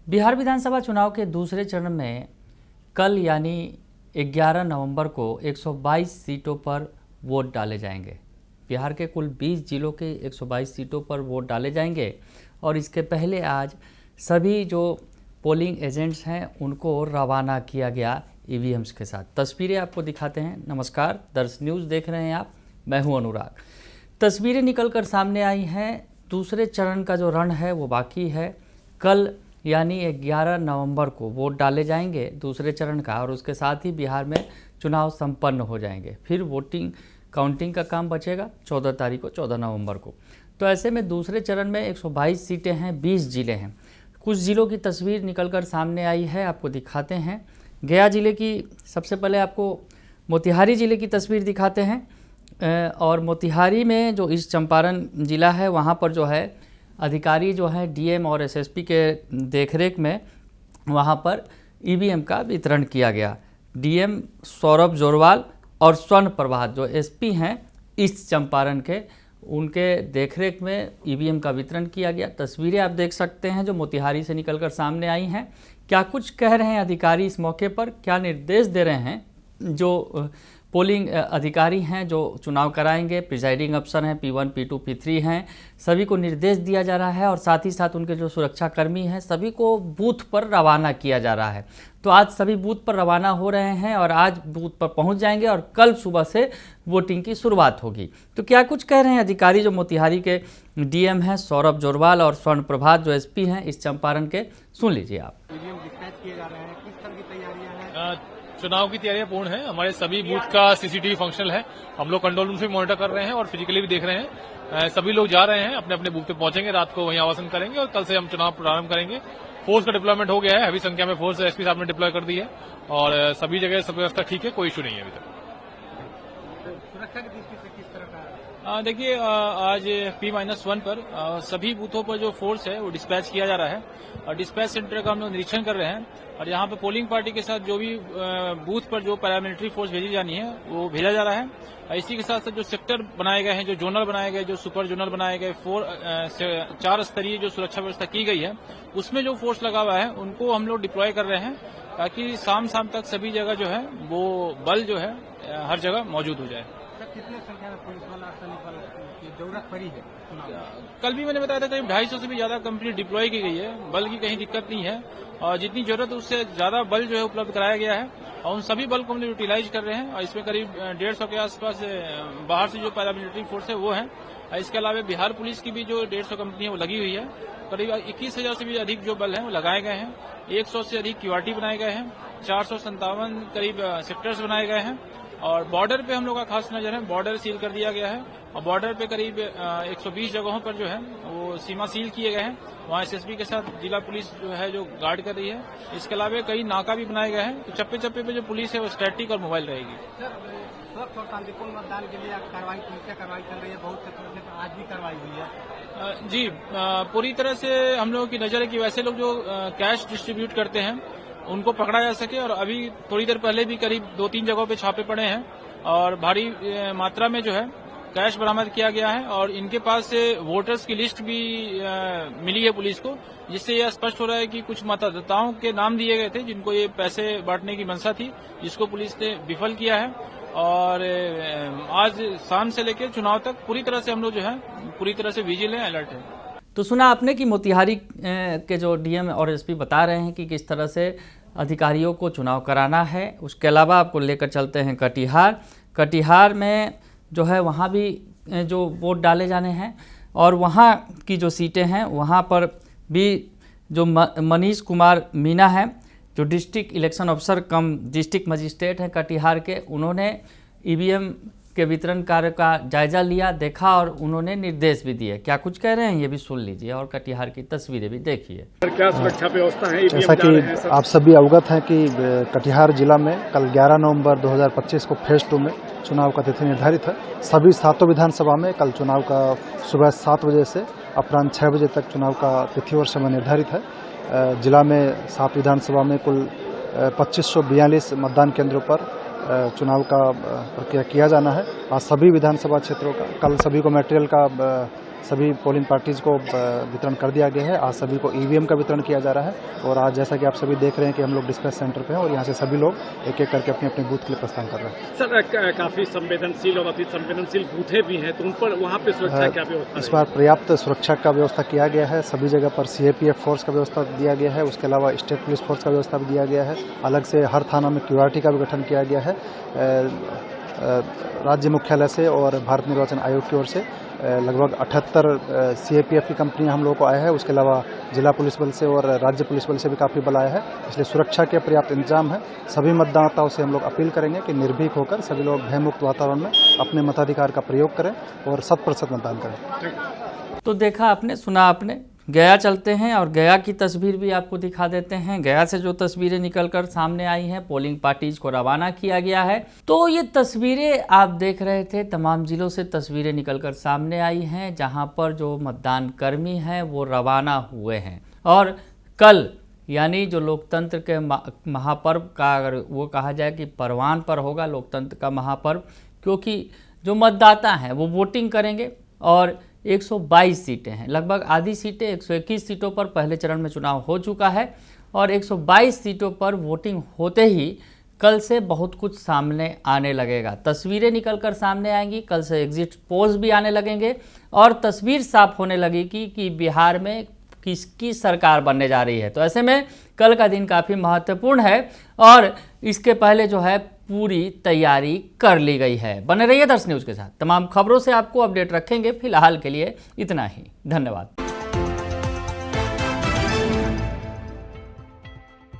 बिहार विधानसभा चुनाव के दूसरे चरण में कल यानी 11 नवंबर को 122 सीटों पर वोट डाले जाएंगे। बिहार के कुल 20 जिलों के 122 सीटों पर वोट डाले जाएंगे और इसके पहले आज सभी जो पोलिंग एजेंट्स हैं उनको रवाना किया गया ईवीएम्स के साथ। तस्वीरें आपको दिखाते हैं। नमस्कार, दर्श न्यूज़ देख रहे हैं आप, मैं हूं अनुराग। तस्वीरें निकलकर सामने आई हैं। दूसरे चरण का जो रण है वो बाकी है। कल यानी 11 नवंबर को वोट डाले जाएंगे दूसरे चरण का, और उसके साथ ही बिहार में चुनाव संपन्न हो जाएंगे। फिर वोटिंग काउंटिंग का काम बचेगा 14 तारीख को, 14 नवंबर को। तो ऐसे में दूसरे चरण में 122 सीटें हैं, 20 ज़िले हैं। कुछ ज़िलों की तस्वीर निकलकर सामने आई है, आपको दिखाते हैं। गया ज़िले की सबसे पहले आपको मोतिहारी ज़िले की तस्वीर दिखाते हैं। और मोतिहारी में जो ईस्ट चंपारण ज़िला है वहाँ पर जो है अधिकारी जो है डीएम और एसएसपी के देखरेख में वहाँ पर ईवीएम का वितरण किया गया। डीएम सौरभ जोरवाल और स्वर्ण प्रभात जो एसपी हैं ईस्ट चंपारण के, उनके देखरेख में ईवीएम का वितरण किया गया। तस्वीरें आप देख सकते हैं जो मोतिहारी से निकलकर सामने आई हैं। क्या कुछ कह रहे हैं अधिकारी इस मौके पर, क्या निर्देश दे रहे हैं जो पोलिंग अधिकारी हैं जो चुनाव कराएंगे, प्रिजाइडिंग अफसर हैं, P1, P2, P3 हैं, सभी को निर्देश दिया जा रहा है और साथ ही साथ उनके जो सुरक्षाकर्मी हैं सभी को बूथ पर रवाना किया जा रहा है। तो आज सभी बूथ पर रवाना हो रहे हैं और आज बूथ पर पहुंच जाएंगे और कल सुबह से वोटिंग की शुरुआत होगी। तो क्या कुछ कह रहे हैं अधिकारी जो मोतिहारी के डीएम हैं सौरभ जोरवाल और स्वर्ण प्रभात जो एसपी हैं इस चंपारण के, सुन लीजिए आप। चुनाव की तैयारियां पूर्ण है। हमारे सभी बूथ का सीसीटीवी फंक्शनल है। हम लोग कंट्रोल रूम से मॉनिटर कर रहे हैं और फिजिकली भी देख रहे हैं। सभी लोग जा रहे हैं, अपने अपने बूथ पे पहुंचेंगे, रात को वहीं आवासन करेंगे और कल से हम चुनाव प्रारंभ करेंगे। फोर्स का डिप्लॉयमेंट हो गया है, हैवी संख्या में फोर्स एसपी साहब ने डिप्लॉय कर दी है और सभी जगह सब व्यवस्था ठीक है, कोई इशू नहीं है अभी तक। सुरक्षा की दृष्टि से किस तरह का? देखिए, आज P-1 पर सभी बूथों पर जो फोर्स है वो डिस्पैच किया जा रहा है और डिस्पैच सेंटर का हम लोग निरीक्षण कर रहे हैं और यहाँ पे पोलिंग पार्टी के साथ जो भी बूथ पर जो पैरामिलिट्री फोर्स भेजी जानी है वो भेजा जा रहा है। इसी के साथ साथ जो सेक्टर बनाए गए हैं, जो जोनल बनाए गए, जो सुपर जोनल बनाए गए, 4 स्तरीय जो सुरक्षा व्यवस्था की गई है उसमें जो फोर्स लगा हुआ है उनको हम लोग डिप्लॉय कर रहे हैं ताकि शाम तक सभी जगह जो है वो बल जो है हर जगह मौजूद हो जाए। कितने संख्या में पुलिस वाला की जरूरत पड़ी है? कल भी मैंने बताया था करीब 250 से भी ज्यादा कंपनी डिप्लॉय की गई है। बल की कहीं दिक्कत नहीं है और जितनी जरूरत है उससे ज्यादा बल जो है उपलब्ध कराया गया है और उन सभी बल को हम लोग यूटिलाइज कर रहे हैं और इसमें करीब 150 के आसपास बाहर से जो पैरामिलिट्री फोर्स है वो है। इसके अलावा बिहार पुलिस की भी जो 150 कंपनी है वो लगी हुई है। करीब 21,000 से भी अधिक जो बल है वो लगाए गए हैं। 100 से अधिक QRT बनाए गए हैं। 457 करीब सेक्टर्स बनाए गए हैं और बॉर्डर पे हम लोग का खास नजर है। बॉर्डर सील कर दिया गया है और बॉर्डर पे करीब 120 जगहों पर जो है वो सीमा सील किए गए हैं। वहाँ एसएसबी के साथ जिला पुलिस जो है जो गार्ड कर रही है। इसके अलावा कई नाका भी बनाए गए हैं। तो चप्पे चप्पे पे जो पुलिस है वो स्टैटिक और मोबाइल रहेगी। शांतिपूर्ण मतदान के लिए कार्रवाई चल रही है, बहुत से आज भी कार्रवाई हुई है। जी, पूरी तरह से हम लोगों की नजर है कि वैसे लोग जो कैश डिस्ट्रीब्यूट करते हैं उनको पकड़ा जा सके और अभी थोड़ी देर पहले भी करीब 2-3 जगहों पे छापे पड़े हैं और भारी मात्रा में जो है कैश बरामद किया गया है और इनके पास से वोटर्स की लिस्ट भी मिली है पुलिस को, जिससे यह स्पष्ट हो रहा है कि कुछ मतदाताओं के नाम दिए गए थे जिनको ये पैसे बांटने की मंशा थी, जिसको पुलिस ने विफल किया है। और आज शाम से लेकर चुनाव तक पूरी तरह से हम लोग जो है पूरी तरह से विजिल है, अलर्ट है। तो सुना आपने कि मोतिहारी के जो डीएम और एसपी बता रहे हैं कि किस तरह से अधिकारियों को चुनाव कराना है। उसके अलावा आपको लेकर चलते हैं कटिहार में जो है वहाँ भी जो वोट डाले जाने हैं और वहाँ की जो सीटें हैं वहाँ पर भी जो मनीष कुमार मीना हैं जो डिस्ट्रिक्ट इलेक्शन अफसर कम डिस्ट्रिक्ट मजिस्ट्रेट हैं कटिहार के, उन्होंने ईवीएम के वितरण कार्य का जायजा लिया, देखा और उन्होंने निर्देश भी दिए। क्या कुछ कह रहे हैं ये भी सुन लीजिए और कटिहार की तस्वीरें भी देखिए। क्या सुरक्षा व्यवस्था है? जैसा कि आप सभी अवगत हैं कि कटिहार जिला में कल 11 नवंबर 2025 को फेज 2 में चुनाव का तिथि निर्धारित है। सभी 7 विधानसभा में कल चुनाव का सुबह 7 बजे से अपराह्न 6 बजे तक चुनाव का तिथि और समय निर्धारित है। जिला में 7 विधानसभा में कुल 2542 मतदान केंद्रों पर चुनाव का प्रक्रिया किया जाना है। आज सभी विधानसभा क्षेत्रों का कल सभी को मटेरियल का सभी पोलिंग पार्टीज को वितरण कर दिया गया है। आज सभी को ईवीएम का वितरण किया जा रहा है और आज जैसा कि आप सभी देख रहे हैं कि हम लोग डिस्पैच सेंटर पे हैं और यहाँ से सभी लोग एक एक करके अपने अपने बूथ के लिए प्रस्थान कर रहे हैं। सर, काफी संवेदनशील और अति संवेदनशील बूथें भी हैं, तो उन पर वहाँ पे सुरक्षा क्या व्यवस्था? इस बार पर्याप्त सुरक्षा का व्यवस्था किया गया है। सभी जगह पर सीएपीएफ फोर्स का व्यवस्था दिया गया है। उसके अलावा स्टेट पुलिस फोर्स का व्यवस्था भी दिया गया है। अलग से हर थाना में क्यूआरटी का भी गठन किया गया है। राज्य मुख्यालय से और भारत निर्वाचन आयोग की ओर से लगभग 78 सीएपीएफ की कंपनियां हम लोगों को आया है। उसके अलावा जिला पुलिस बल से और राज्य पुलिस बल से भी काफ़ी बल आया है, इसलिए सुरक्षा के पर्याप्त इंतजाम है। सभी मतदाताओं से हम लोग अपील करेंगे कि निर्भीक होकर सभी लोग भयमुक्त वातावरण में अपने मताधिकार का प्रयोग करें और 100% मतदान करें। तो देखा आपने, सुना आपने। गया चलते हैं और गया की तस्वीर भी आपको दिखा देते हैं। गया से जो तस्वीरें निकलकर सामने आई हैं, पोलिंग पार्टीज को रवाना किया गया है। तो ये तस्वीरें आप देख रहे थे, तमाम ज़िलों से तस्वीरें निकलकर सामने आई हैं जहां पर जो मतदान कर्मी हैं वो रवाना हुए हैं। और कल यानी जो लोकतंत्र के महापर्व का अगर वो कहा जाए कि परवान पर होगा लोकतंत्र का महापर्व, क्योंकि जो मतदाता हैं वो वोटिंग करेंगे और 122 सीटें हैं, लगभग आधी सीटें 121 सीटों पर पहले चरण में चुनाव हो चुका है और 122 सीटों पर वोटिंग होते ही कल से बहुत कुछ सामने आने लगेगा। तस्वीरें निकलकर सामने आएंगी, कल से एग्जिट पोल्स भी आने लगेंगे और तस्वीर साफ होने लगेगी कि बिहार में किसकी सरकार बनने जा रही है। तो ऐसे में कल का दिन काफ़ी महत्वपूर्ण है और इसके पहले जो है पूरी तैयारी कर ली गई है। बने रहिए दर्श न्यूज़ के साथ, तमाम खबरों से आपको अपडेट रखेंगे। फिलहाल के लिए इतना ही, धन्यवाद।